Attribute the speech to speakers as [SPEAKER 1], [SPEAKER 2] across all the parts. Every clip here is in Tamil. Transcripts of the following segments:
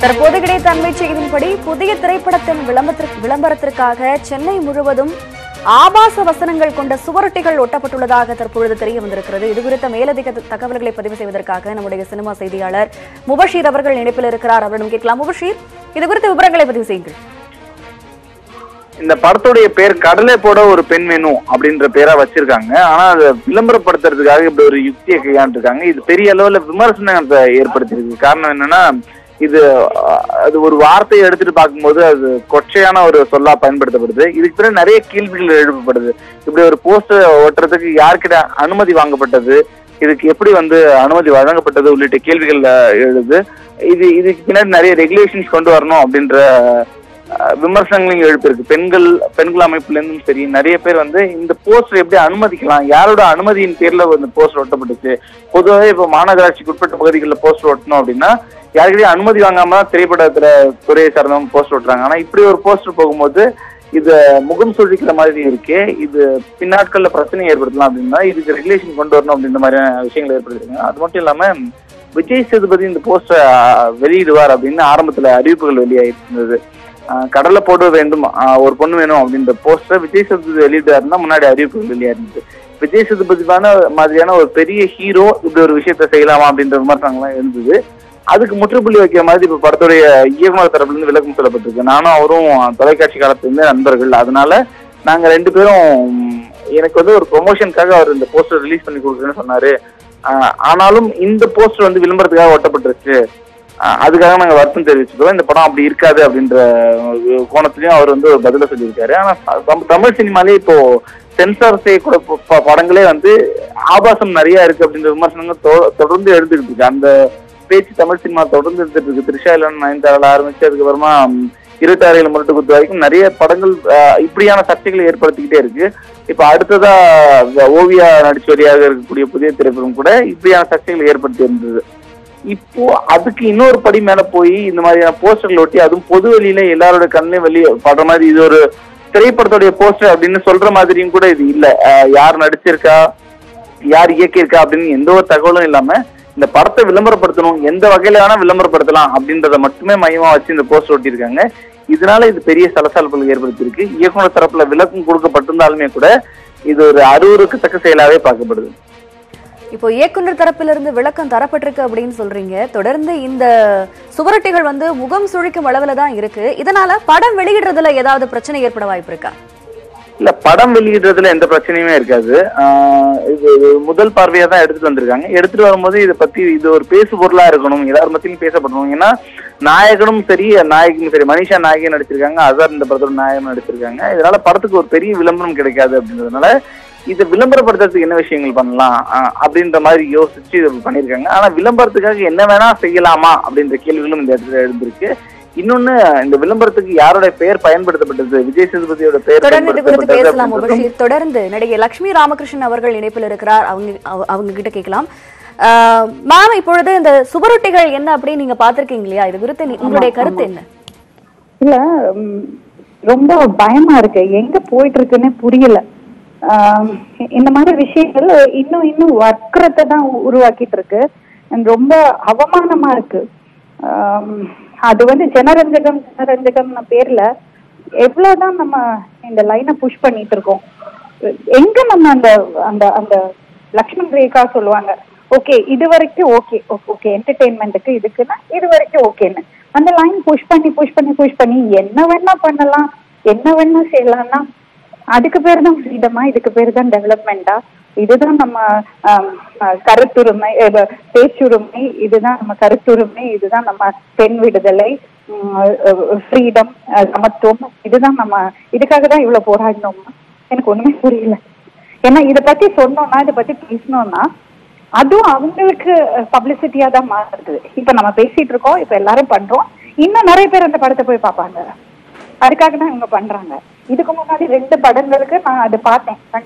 [SPEAKER 1] தற்போது கிடைத்த அண்மை செய்தியின்படி புதிய திரைப்படத்தின் விளம்பரத்திற்காக சென்னை முழுவதும் ஆபாச வசனங்கள் கொண்ட சுவரொட்டிகள் ஒட்டப்பட்டுள்ளதாக தற்பொழுது தெரிய வந்திருக்கிறது. இதுகுறித்த மேலதிக தகவல்களை பதிவு செய்வதற்காக நம்முடைய சினிமா செய்தியாளர் முபஷீர் அவர்கள் இணைப்பில் இருக்கிறார். அவரிடம் கேட்கலாம். முபஷீர், இதுகுறித்த விவரங்களை பதிவு செய்யுங்கள்.
[SPEAKER 2] இந்த படத்துடைய பேர் கடலை போட ஒரு பெண் வேணும் அப்படின்ற பேரா வச்சிருக்காங்க. ஆனா அதை விளம்பரப்படுத்துறதுக்காக இப்படி ஒரு யுக்தியை கையாண்டு இருக்காங்க. இது பெரிய அளவுல விமர்சனத்தை ஏற்படுத்தியிருக்கு. காரணம் என்னன்னா, அது ஒரு வார்த்தையை எடுத்துட்டு பார்க்கும்போது அது கொச்சையான ஒரு சொல்லா பயன்படுத்தப்படுது. இதுக்கு பிறகு நிறைய கேள்விகள் எழுப்பப்படுது. இப்படி ஒரு போஸ்டர் ஓட்டுறதுக்கு யார்கிட்ட அனுமதி வாங்கப்பட்டது, இதுக்கு எப்படி அனுமதி வழங்கப்பட்டது உள்ளிட்ட கேள்விகள் எழுது. இதுக்கு பின்னாடி நிறைய ரெகுலேஷன்ஸ் கொண்டு வரணும் அப்படின்ற விமர்சனங்களையும் எழுப்பிருக்கு. பெண்கள் அமைப்புல இருந்தும் சரி, நிறைய பேர் இந்த போஸ்டர் எப்படி அனுமதிக்கலாம், யாரோட அனுமதியின் பேர்ல போஸ்டர் ஒட்டப்பட்டுச்சு. பொதுவாகவே இப்போ மாநகராட்சிக்கு உட்பட்ட பகுதிகளில் போஸ்டர் ஒட்டணும் அப்படின்னா யாருக்கிட்டையும் அனுமதி வாங்காம தான் திரைப்படத்துல துறையை சார்ந்தவங்க போஸ்டர் ஒட்டுறாங்க. ஆனா இப்படி ஒரு போஸ்டர் போகும்போது இது முகம் சுழிக்கிற மாதிரி இருக்கு. இது பின்னாட்கள்ல பிரச்சனை ஏற்படுத்தலாம் அப்படின்னா இதுக்கு ரெகுலேஷன் கொண்டு வரணும் அப்படின்ற மாதிரியான விஷயங்கள் ஏற்படுத்திருக்காங்க. அது மட்டும் இல்லாம விஜய் சேதுபதி இந்த போஸ்டரை வெளியிடுவார் அப்படின்னு ஆரம்பத்துல அறிவிப்புகள் வெளியாயிருந்தது. கடலை போட வேண்டும் ஒரு பொண்ணு வேணும் அப்படின்ற போஸ்டர் விஜய் சேதுபதி வெளியிட்டாருன்னா முன்னாடி அறிவிப்புகள் வெளியாயிருந்தது. விஜய் சேதுபதியான மாதிரியான ஒரு பெரிய ஹீரோ இப்படி ஒரு விஷயத்த செய்யலாமா அப்படின்ற விமர்சனங்கள்லாம் இருந்தது. அதுக்கு முற்றுப்புள்ளி வைக்கிற மாதிரி இப்ப படத்துடைய இயக்குனர் தரப்புல இருந்து விளக்கம் சொல்லப்பட்டிருக்கு. நானும் அவரும் தொலைக்காட்சி காலத்திலிருந்து நண்பர்கள். அதனால நாங்க ரெண்டு பேரும் எனக்கு ஒரு ப்ரொமோஷனுக்காக அவர் இந்த போஸ்டர் ரிலீஸ் பண்ணி கொடுக்குறேன்னு சொன்னாரு. ஆனாலும் இந்த போஸ்டர் விளம்பரத்துக்காக ஒட்டப்பட்டுருச்சு, அதுக்காக நாங்க வருத்தம் தெரிவிச்சுக்கிறோம். இந்த படம் அப்படி இருக்காது அப்படின்ற கோணத்திலயும் அவர் ஒரு பதில சொல்லியிருக்காரு. ஆனா தமிழ் சினிமாலே இப்போ சென்சார் செய்யக்கூட படங்களே ஆபாசம் நிறைய இருக்கு அப்படின்ற விமர்சனங்கள் தொடர்ந்து எழுந்துகிட்டு இருக்கு. அந்த பேச்சு தமிழ் சினிமா தொடர்ந்து எடுத்துட்டு இருக்கு. த்ரிஷா இல்லன் நயன்தாரால ஆரம்பிச்சு அதுக்கப்புறமா இருட்டாரையில முரட்டு குத்து வரைக்கும் நிறைய படங்கள் இப்படியான சர்ச்சைகளை ஏற்படுத்திக்கிட்டே இருக்கு. இப்ப அடுத்ததா ஓவியா நடிச்சவரியாக இருக்கக்கூடிய புதிய திரைப்படம் கூட இப்படியான சர்ச்சைகளை ஏற்படுத்தி இருந்தது. இப்போ அதுக்கு இன்னொரு படி மேல போய் இந்த மாதிரியான போஸ்டர்கள் ஒட்டி அதுவும் பொது வெளியில எல்லாரோட கண்ணையும் வெளியே படுற மாதிரி இது ஒரு திரைப்படத்துடைய போஸ்டர் அப்படின்னு சொல்ற மாதிரியும் கூட இது இல்ல. யார் நடிச்சிருக்கா, யார் இயக்கியிருக்கா அப்படின்னு எந்த ஒரு தகவலும் இல்லாம இந்த படத்தை விளம்பரப்படுத்தணும், எந்த வகையில வேணா விளம்பரப்படுத்தலாம் அப்படின்றத மட்டுமே மையமா வச்சு இந்த போஸ்டர் ஒட்டியிருக்காங்க. இதனால இது பெரிய சலசலப்புகள் ஏற்படுத்தியிருக்கு. இயக்குனர் தரப்புல விளக்கம் கொடுக்கப்பட்டிருந்தாலுமே கூட இது ஒரு அருவருக்கத்தக்க செயலாவே பார்க்கப்படுது.
[SPEAKER 1] இப்போ இயக்குனர் தரப்பிலிருந்து விளக்கம் தரப்பட்டிருக்கு அப்படின்னு சொல்றீங்க. தொடர்ந்து இந்த சுவரொட்டிகள் முகம் சுழிக்கும் அளவுல தான் இருக்கு. இதனால படம் வெளியிடுறதுல ஏதாவது பிரச்சனை ஏற்பட வாய்ப்பு இருக்கா?
[SPEAKER 2] இல்ல, படம் வெளியிடுறதுல எந்த பிரச்சனையுமே இருக்காது. இது முதல் பார்வையா தான் எடுத்துட்டு வந்திருக்காங்க. எடுத்துட்டு வரும்போது இதை பத்தி இது ஒரு பேசு பொருளா இருக்கணும், எல்லாரும் மத்தியிலும் பேசப்படணும். ஏன்னா நாயகனும் சரி நாயகியும் சரி, மனிஷா நாயகன் நடிச்சிருக்காங்க, அசார் இந்த படத்தோட நாயகன் நடிச்சிருக்காங்க. இதனால படத்துக்கு ஒரு பெரிய விளம்பரம் கிடைக்காது அப்படின்றதுனால இதை விளம்பரப்படுத்துறதுக்கு என்ன விஷயங்கள் பண்ணலாம் அப்படின்ற மாதிரி யோசிச்சு இது பண்ணியிருக்காங்க. ஆனா விளம்பரத்துக்காக என்ன வேணா செய்யலாமா அப்படின்ற கேள்விகளும் இந்த இடத்துல எழுந்திருக்கு. இன்னொன்னு, இந்த விளம்பரத்துக்கு யாரோட பெயர் பயன்படுத்தப்பட்டது, விஜய் சேதுபதியோட பெயர்
[SPEAKER 1] தொடர்ந்து நடிகை லட்சுமி ராமகிருஷ்ணன் அவர்கள் இணைப்பில் இருக்கிறார். அவங்க கிட்ட கேட்கலாம். மேம், இப்பொழுது இந்த சுவரொட்டிகள் என்ன அப்படின்னு நீங்க பாத்திருக்கீங்க இல்லையா? இது குறித்து உங்களுடைய கருத்து என்ன?
[SPEAKER 3] இல்ல, ரொம்ப பயமா இருக்கு, எங்க போயிட்டு இருக்குன்னு புரியல. இந்த மாதிரி விஷயங்கள் இன்னும் வக்கரத்தை தான் உருவாக்கிட்டு இருக்கு. ரொம்ப அவமானமா இருக்கு. அது ஜனரஞ்சகம் பேர்ல எவ்வளவுதான் நம்ம இந்த லைனை புஷ் பண்ணிட்டு இருக்கோம். எங்க நம்ம அந்த அந்த அந்த லக்ஷ்மண் ரேகா சொல்லுவாங்க, ஓகே இது வரைக்கும் ஓகே என்டர்டெயின்மெண்ட்டுக்கு இதுக்குன்னா இது வரைக்கும் ஓகேன்னு அந்த லைன் புஷ் பண்ணி என்ன வேணா பண்ணலாம், என்ன வேணா செய்யலாம்னா அதுக்கு பேர் தான் ஃப்ரீடமா, இதுக்கு பேர் தான் டெவலப்மெண்டா, இதுதான் நம்ம கருத்துரிமை, பேச்சுரிமை, இதுதான் நம்ம கருத்துரிமை, இதுதான் நம்ம பெண் விடுதலை, ஃப்ரீடம், சமத்துவம், இதுதான் நம்ம இதுக்காக தான் இவ்வளவு போராடினோம்னா எனக்கு ஒண்ணுமே புரியல. ஏன்னா இதை பத்தி சொன்னோம்னா, இதை பத்தி பேசணும்னா அதுவும் அவங்களுக்கு பப்ளிசிட்டியா தான் மாறுது. இப்ப நம்ம பேசிட்டு இருக்கோம், இப்ப எல்லாரும் பண்றோம், இன்னும் நிறைய பேர் அந்த படத்தை போய் பார்ப்பாங்க. அதுக்காக தான் இவங்க பண்றாங்க. இதுக்கு முன்னாடி 2 படங்களுக்கு நான் அதை பார்த்தேன்.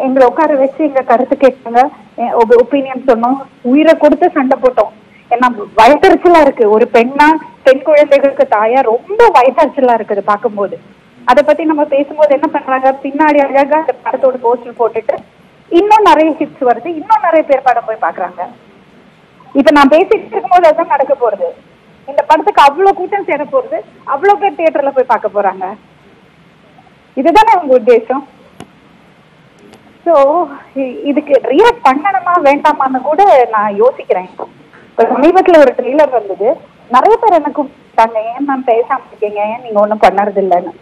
[SPEAKER 3] எங்களை உட்கார வச்சு எங்க கருத்து கேட்பாங்க, ஒப்பீனியன் சொன்னோம், உயிரை கொடுத்து சண்டை போட்டோம். ஏன்னா வயதறிச்சலா இருக்கு. ஒரு பெண் குழந்தைகளுக்கு தாயா ரொம்ப வயதறிச்சலா இருக்குது பார்க்கும்போது. அதை பத்தி நம்ம பேசும்போது என்ன பண்றாங்க, பின்னாடி அழகா அந்த படத்தோட போஸ்டர் போட்டுட்டு இன்னும் நிறைய ஹிட்ஸ் வருது, இன்னும் நிறைய பேர் படம் போய் பாக்குறாங்க. இப்ப நான் பேசிட்டு இருக்கும்போது அதுதான் நடக்க போறது. இந்த படத்துக்கு அவ்வளவு கூட்டம் சேர போறது, அவ்வளவு பேர் தியேட்டர்ல போய் பார்க்க போறாங்க. இதுதானே உங்க உத்தேசம். சோ இதுக்கு ரியாக்ட் பண்ணணுமா வேண்டாமான்னு கூட நான் யோசிக்கிறேன். இப்ப சமீபத்துல ஒரு ட்ரெய்லர் வந்தது, நிறைய பேர் என்ன கூப்பிட்டாங்க, ஏன் மேம் பேசாம இருக்கீங்க, ஏன் நீங்க ஒண்ணும் பண்ணறது இல்லைன்னு.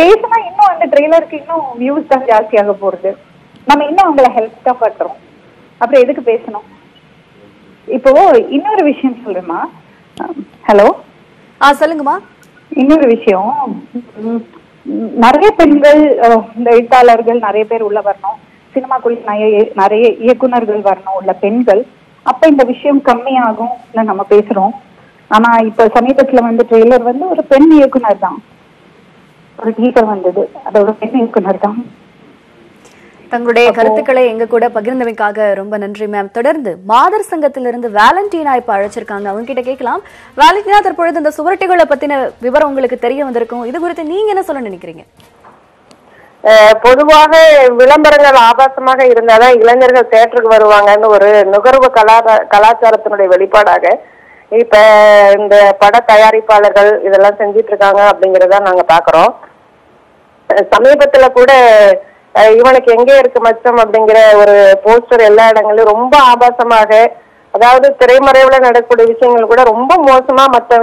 [SPEAKER 3] பேசினா இன்னும் அந்த ட்ரெய்லருக்கு இன்னும் வியூஸ் தான் ஜாஸ்தியாக போறது, நம்ம இன்னும் அவங்கள ஹெல்ப் தான் பண்றோம், அப்புறம் எதுக்கு பேசணும். இப்போ இன்னொரு விஷயம் சொல்றேம்மா. ஹலோ,
[SPEAKER 1] சொல்லுங்கம்மா.
[SPEAKER 3] இன்னொரு விஷயம், நிறைய பெண்கள் இந்த எழுத்தாளர்கள் நிறைய பேர் உள்ள வரணும், சினிமாக்குள்ள நிறைய இயக்குனர்கள் வரணும் உள்ள பெண்கள், அப்ப இந்த விஷயம் கம்மியாகும் நம்ம பேசுறோம். ஆனா இப்ப சமீபத்துல வந்து ட்ரெய்லர் வந்து ஒரு பெண் இயக்குனர் தான், ஒரு டீச்சர் வந்தது, அதோட பெண் இயக்குனர் தான்.
[SPEAKER 1] தங்களுடைய கருத்துக்களை எங்க கூட பகிர்ந்தமைக்காக ரொம்ப நன்றி மேம். தொடர்ந்து மாதர் சங்கத்திலிருந்து வேலண்டினா இப்ப அழைச்சிருக்காங்க, அவங்க கிட்ட கேட்கலாம். வேலண்டினா, தற்பொழுது இந்த சுவரொட்டிகளை பத்தின விவரம் உங்களுக்கு தெரிய வந்திருக்கும், இது குறித்து நீங்க என்ன சொல்ல நினைக்கிறீங்க?
[SPEAKER 4] பொதுவாக விளம்பரங்கள் ஆபாசமாக இருந்தாதான் இளைஞர்கள் தியேட்டருக்கு வருவாங்கன்னு ஒரு நுகர்வு கலாச்சாரத்தினுடைய வெளிப்பாடாக இப்ப இந்த பட தயாரிப்பாளர்கள் இதெல்லாம் செஞ்சிட்டு இருக்காங்க அப்படிங்கறத நாங்க பாக்குறோம். சமீபத்துல கூட இவனுக்கு எங்க இருக்கு மச்சம் அப்படிங்கிற ஒரு போஸ்டர் எல்லா இடங்களிலும் ரொம்ப ஆபாசமாக, அதாவது திரைமறைவுல நடக்கக்கூடிய விஷயங்கள் கூட ரொம்ப மோசமா, மற்ற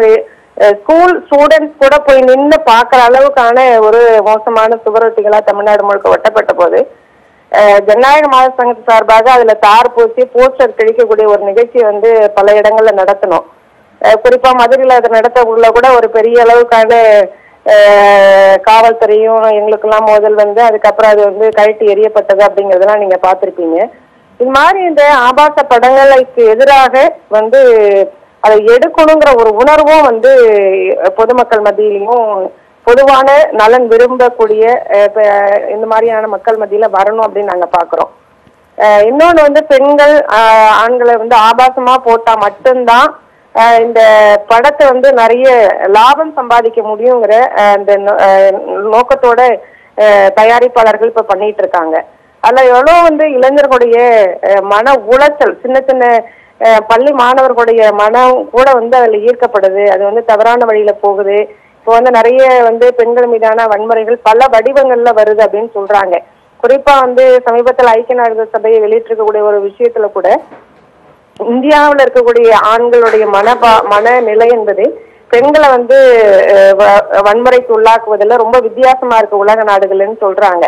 [SPEAKER 4] ஸ்கூல் ஸ்டூடெண்ட்ஸ் கூட போய் நின்று பாக்குற அளவுக்கான ஒரு மோசமான சுவரொட்டிகளா தமிழ்நாடு முழுக்க ஒட்டப்பட்ட போது ஜனநாயக மாதர் சங்கத்து சார்பாக அதுல தார் பூசி போஸ்டர் கிழிக்கக்கூடிய ஒரு நிகழ்ச்சி வந்து பல இடங்கள்ல நடத்தணும். குறிப்பா மதுரையில அதை நடத்தக்குள்ள கூட ஒரு பெரிய அளவுக்கான காவல்துறையும் எங்களுக்கெல்லாம் மோதல் வந்து அதுக்கப்புறம் அது வந்து கழட்டி எரியப்பட்டது அப்படிங்கறதெல்லாம் நீங்க பார்த்திருப்பீங்க. இது மாதிரி இந்த ஆபாச படங்களுக்கு எதிராக வந்து அதை எடுக்கணுங்கிற ஒரு உணர்வும் வந்து பொதுமக்கள் மத்தியிலையும் பொதுவான நலன் விரும்பக்கூடிய இந்த மாதிரியான மக்கள் மத்தியில வரணும் அப்படின்னு நாங்க பாக்குறோம். இன்னொன்னு வந்து பெண்கள் ஆண்களை வந்து ஆபாசமா போட்டா மட்டும்தான் இந்த படத்தை வந்து நிறைய லாபம் சம்பாதிக்க முடியுங்கிற அந்த நோக்கத்தோட தயாரிப்பாளர்கள் இப்ப பண்ணிட்டு இருக்காங்க. அதுல எவ்வளவு வந்து இளைஞர்களுடைய மன உளைச்சல், சின்ன சின்ன பள்ளி மாணவர்களுடைய மனம் கூட வந்து அதுல ஈர்க்கப்படுது, அது வந்து தவறான வழியில போகுது. இப்போ வந்து நிறைய வந்து பெண்கள் மீதான வன்முறைகள் பல வடிவங்கள்ல வருது அப்படின்னு சொல்றாங்க. குறிப்பா வந்து சமீபத்தில் ஐக்கிய நாடுகள் சபையை வெளியிட்டிருக்கக்கூடிய ஒரு விஷயத்துல கூட இந்தியாவில் இருக்கக்கூடிய ஆண்களுடைய மனநிலை என்பது பெண்களை வந்து வன்முறைக்கு உள்ளாக்குவதில் ரொம்ப வித்தியாசமா இருக்கு உலக நாடுகள்னு சொல்றாங்க.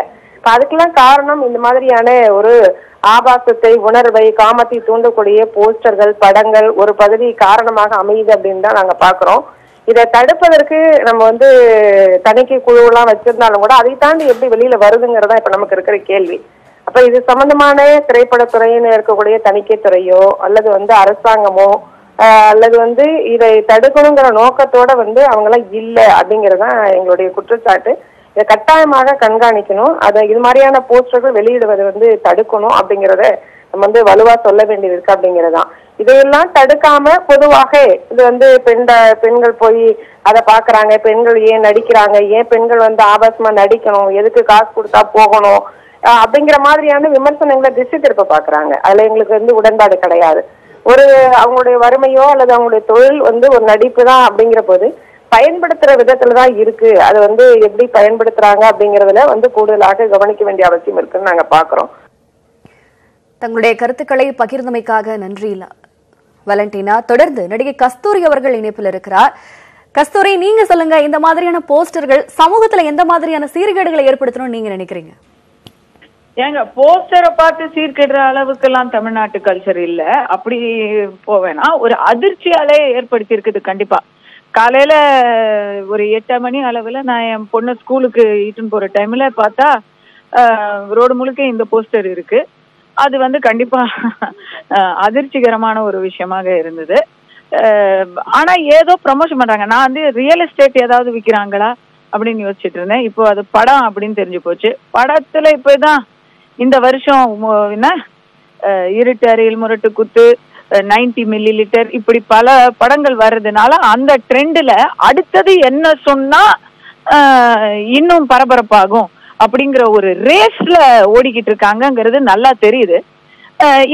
[SPEAKER 4] அதுக்கெல்லாம் காரணம் இந்த மாதிரியான ஒரு ஆபாசத்தை, உணர்வை, காமத்தை தூண்டக்கூடிய போஸ்டர்கள், படங்கள் ஒரு பகுதி காரணமாக அமையுது அப்படின்னு தான் நாங்க பாக்குறோம். இதை தடுப்பதற்கு நம்ம வந்து தணிக்கை குழுவெல்லாம் வச்சிருந்தாலும் கூட அதை தாண்டி எப்படி வெளியில வருதுங்கிறதா இப்ப நமக்கு இருக்கிற கேள்வி. அப்ப இது சம்பந்தமான திரைப்படத்துறையின்னு இருக்கக்கூடிய தணிக்கை துறையோ அல்லது வந்து அரசாங்கமோ அல்லது வந்து இதை தடுக்கணுங்கிற நோக்கத்தோட வந்து அவங்களாம் இல்லை அப்படிங்கறதுதான் எங்களுடைய குற்றச்சாட்டு. இதை கட்டாயமாக கண்காணிக்கணும், அதை இது மாதிரியான போஸ்டர்கள் வெளியிடுவதை வந்து தடுக்கணும் அப்படிங்கிறத நம்ம வந்து வலுவா சொல்ல வேண்டியது இருக்கு அப்படிங்கறதுதான். இதையெல்லாம் தடுக்காம பொதுவாக இது வந்து பெண்கள் போய் அதை பாக்குறாங்க, பெண்கள் ஏன் நடிக்கிறாங்க, ஏன் பெண்கள் வந்து ஆபாசமா நடிக்கணும், எதுக்கு காசு கொடுத்தா போகணும் அப்படிங்கிற மாதிரியான விமர்சனங்களை திசை திருப்ப பாக்குறாங்க. அதுல எங்களுக்கு வந்து உடன்பாடு கிடையாது. ஒரு அவங்களுடைய வறுமையோ அல்லது அவங்களுடைய தொழில் வந்து ஒரு நடிப்பு தான் அப்படிங்கிற போது பயன்படுத்துற விதத்துலதான் இருக்கு, அது வந்து எப்படி பயன்படுத்துறாங்க அப்படிங்கறதுல வந்து கூடுதலாக கவனிக்க வேண்டிய அவசியம் இருக்குன்னு நாங்க பாக்குறோம்.
[SPEAKER 1] தங்களுடைய கருத்துக்களை பகிர்ந்தமைக்காக நன்றி வேலண்டினா. தொடர்ந்து நடிகை கஸ்தூரி அவர்கள் இணைப்பில் இருக்கிறார். கஸ்தூரி, நீங்க சொல்லுங்க, இந்த மாதிரியான போஸ்டர்கள் சமூகத்துல எந்த மாதிரியான சீர்கேடுகளை ஏற்படுத்தணும்னு நீங்க நினைக்கிறீங்க?
[SPEAKER 5] ஏங்க, போஸ்டரை பார்த்து சீர்கேடுற அளவுக்கு எல்லாம் தமிழ்நாட்டு கல்ச்சர் இல்ல, அப்படி போவேனா ஒரு அதிர்ச்சியாலே ஏற்படுத்தி இருக்குது. கண்டிப்பா காலையில ஒரு 8 மணி அளவுல நான் என் பொண்ணு ஸ்கூலுக்கு இட்டுன்னு போற டைம்ல பார்த்தா ரோடு முழுக்க இந்த போஸ்டர் இருக்கு. அது வந்து கண்டிப்பா அதிர்ச்சிகரமான ஒரு விஷயமாக இருந்தது. ஆனா ஏதோ ப்ரமோஷன் பண்றாங்க. நான் வந்து ரியல் எஸ்டேட் ஏதாவது விற்கிறாங்களா அப்படின்னு யோசிச்சுட்டு இருந்தேன். இப்போ அது படம் அப்படின்னு தெரிஞ்சு போச்சு. படத்துல இப்பதான் இந்த வருஷம் என்ன இருட்டு அறையில் முரட்டு குத்து, 90 மில்லிலிட்டர் இப்படி பல படங்கள் வர்றதுனால அந்த ட்ரெண்ட்ல அடுத்தது என்ன சொன்னா இன்னும் பரபரப்பாகும் அப்படிங்கிற ஒரு ரேஸ்ல ஓடிக்கிட்டு இருக்காங்கிறது நல்லா தெரியுது.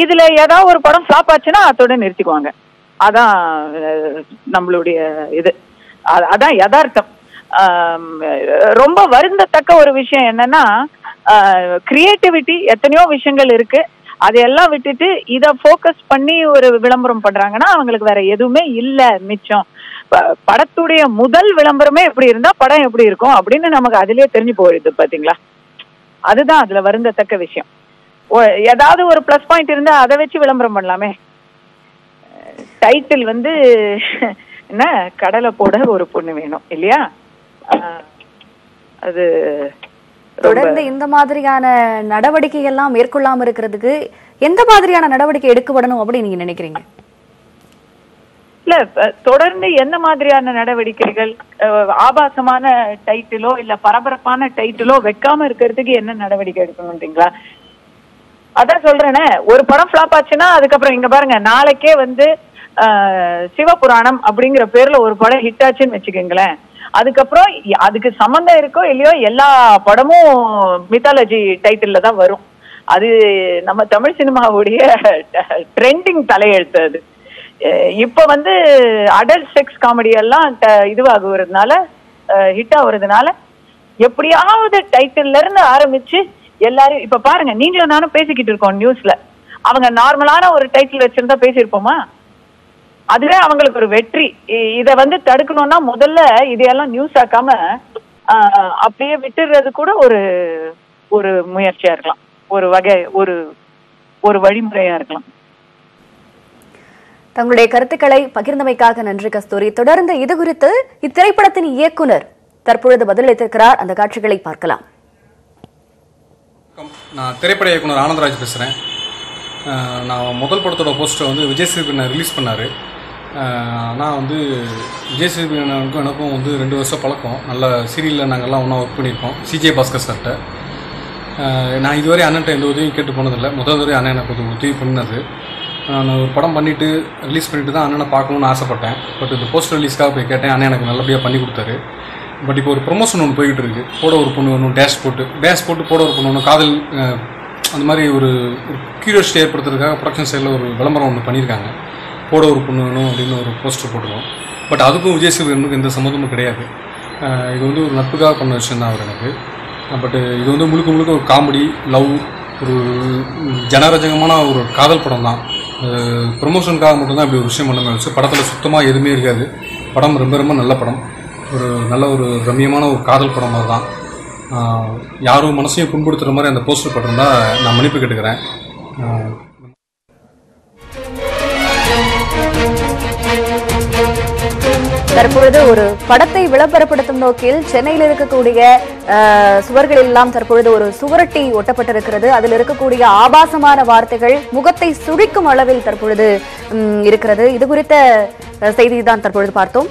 [SPEAKER 5] இதுல ஏதாவது ஒரு படம் ஃபிளாப் ஆச்சுன்னா அதோட நிறுத்திக்குவாங்க. அதான் நம்மளுடைய இது, அதான் யதார்த்தம். ரொம்ப வருந்தத்தக்க ஒரு விஷயம் என்னன்னா, கிரியேட்டிவிட்டி எத்தனையோ விஷயங்கள் இருக்கு, அதையெல்லாம் விட்டுட்டு இதை ஃபோக்கஸ் பண்ணி ஒரு விளம்பரம் பண்றாங்கன்னா அவங்களுக்கு வேற எதுவுமே இல்ல மிச்சம். படத்துடைய முதல் விளம்பரமே எப்படி இருந்தா படம் எப்படி இருக்கும் அப்படின்னு நமக்கு அதுலயே தெரிஞ்சு போயிடுது பாத்தீங்களா. அதுதான் அதுல வருந்தத்தக்க விஷயம். ஏதாவது ஒரு பிளஸ் பாயிண்ட் இருந்தா அதை வச்சு விளம்பரம் பண்ணலாமே. டைட்டில் வந்து என்ன, கடலை போட ஒரு பொண்ணு வேணும் இல்லையா. அது
[SPEAKER 1] தொடர்ந்து இந்த மாதிரியான நடவடிக்கை எல்லாம் மேற்கொள்ளாம இருக்கிறதுக்கு எந்த மாதிரியான நடவடிக்கை எடுக்கப்படணும் அப்படின்னு நீங்க நினைக்கிறீங்க?
[SPEAKER 5] இல்ல, தொடர்ந்து எந்த மாதிரியான நடவடிக்கைகள், ஆபாசமான டைட்டிலோ இல்ல பரபரப்பான டைட்டிலோ வைக்காம இருக்கிறதுக்கு என்ன நடவடிக்கை எடுக்கணும்ன்றீங்களா? அதான் சொல்றேனே, ஒரு படம் ஃபிளாப் ஆச்சுன்னா அதுக்கப்புறம் இங்க பாருங்க, நாளைக்கே வந்து சிவபுராணம் அப்படிங்கிற பேர்ல ஒரு படம் ஹிட் ஆச்சுன்னு வச்சுக்கோங்களேன், அதுக்கப்புறம் அதுக்கு சம்பந்தம் இருக்கோ இல்லையோ எல்லா படமும் மித்தாலஜி டைட்டில்ல தான் வரும். அது நம்ம தமிழ் சினிமாவுடைய ட்ரெண்டிங் தலையெழுத்து. அது இப்ப வந்து அடல்ட் செக்ஸ் காமெடி எல்லாம் இதுவாகுறதுனால, ஹிட் ஆகுறதுனால எப்படியாவது டைட்டில்ல இருந்து ஆரம்பிச்சு எல்லாரும் இப்ப பாருங்க, நீங்களும் நானும் பேசிக்கிட்டு இருக்கோம் நியூஸ்ல, அவங்க நார்மலான ஒரு டைட்டில் வச்சிருந்தா பேசியிருப்போமா? அதுவே அவங்களுக்கு ஒரு வெற்றி. இத வந்து தடுக்கணும்னா முதல்ல இதையெல்லாம் நியூஸ் ஆக்காம அப்படியே விட்டுறது கூட ஒரு ஒரு முயற்சியா இருக்கலாம், ஒரு வகை, ஒரு வழிமுறையா இருக்கலாம்.
[SPEAKER 1] தங்களுடைய கருத்துக்களை பகிர்ந்தமைக்காக நன்றி கஸ்தூரி. தொடர்ந்து இது குறித்து இத்திரைப்படத்தின் இயக்குனர் தற்பொழுது பதிலளித்திருக்கிறார். அந்த காட்சிகளை பார்க்கலாம்.
[SPEAKER 6] நான் திரைப்பட இயக்குனர் ஆனந்தராஜ் பேசுகிறேன். நான் முதல் படத்தோட போஸ்டர் வந்து விஜய் சேதுபதி ரிலீஸ் பண்ணார். ஆனால் வந்து விஜய் சேதுபதிக்கும் எனக்கும் வந்து 2 வருஷம் பழக்கம். நல்ல சீரியலில் நாங்கள்லாம் ஒன்றா ஒர்க் பண்ணியிருக்கோம், சிஜே பாஸ்கர் சார்கிட்ட. நான் இதுவரை அண்ணன்ட்ட எந்த உதவியும் கேட்டு போனதில்லை. முதல் தடவை அண்ணன் எனக்கு கொஞ்சம் உதவி பண்ணது. நான் ஒரு படம் பண்ணிவிட்டு ரிலீஸ் பண்ணிட்டு தான் அண்ணனை பார்க்கணுன்னு ஆசைப்பட்டேன். பட் இந்த போஸ்டர் ரிலீஸ்க்காக போய் கேட்டேன், அண்ணன் எனக்கு நல்லபடியாக பண்ணி கொடுத்தாரு. பட் இப்போ ஒரு ப்ரொமோஷன் ஒன்று போய்கிட்டு இருக்குது. போட ஒரு பொண்ணு ஒன்று டேஷ் போட்டு போட ஒரு பொண்ணு ஒன்று காதல், அந்த மாதிரி ஒரு கியூரியாசிட்டி ஏற்படுத்துறதுக்காக ப்ரொடக்ஷன் சைடில் ஒரு விளம்பரம் ஒன்று பண்ணியிருக்காங்க. போட ஒரு பொண்ணு வேணும் அப்படின்னு ஒரு போஸ்டர் போட்டுருவோம். பட் அதுக்கும் விஜய் சேதுபதிக்கு எந்த சம்மந்தமும் கிடையாது. இது வந்து ஒரு நட்புக்காக பண்ண விஷயம் தான் அவர் எனக்கு. பட் இது வந்து முழுக்க ஒரு காமெடி, லவ், ஒரு ஜனரஞ்சகமான ஒரு காதல் படம் தான். ப்ரொமோஷனுக்காக மட்டும்தான் இப்படி ஒரு விஷயம் பண்ண வச்சு, படத்தில் சுத்தமாக எதுவுமே இருக்காது. படம் ரொம்ப நல்ல படம், ஒரு நல்ல ஒரு ரம்மியமான ஒரு காதல் படம் மாதிரி தான். யாரும் மனசையும் புண்படுத்துகிற மாதிரி அந்த போஸ்டர் போட்டிருந்தா நான் மன்னிப்பு கேட்டுக்கிறேன்.
[SPEAKER 1] தற்பொழுது ஒரு படத்தை விளம்பரப்படுத்தும் நோக்கில் சென்னையில் இருக்கக்கூடிய சுவர்கள் எல்லாம் தற்பொழுது ஒரு சுவரொட்டி ஒட்டப்பட்டிருக்கிறது. அதில் இருக்கக்கூடிய ஆபாசமான வார்த்தைகள் முகத்தை சுழிக்கும் அளவில் தற்பொழுது இருக்கிறது. இது குறித்த செய்தி தான் தற்பொழுது பார்த்தோம்.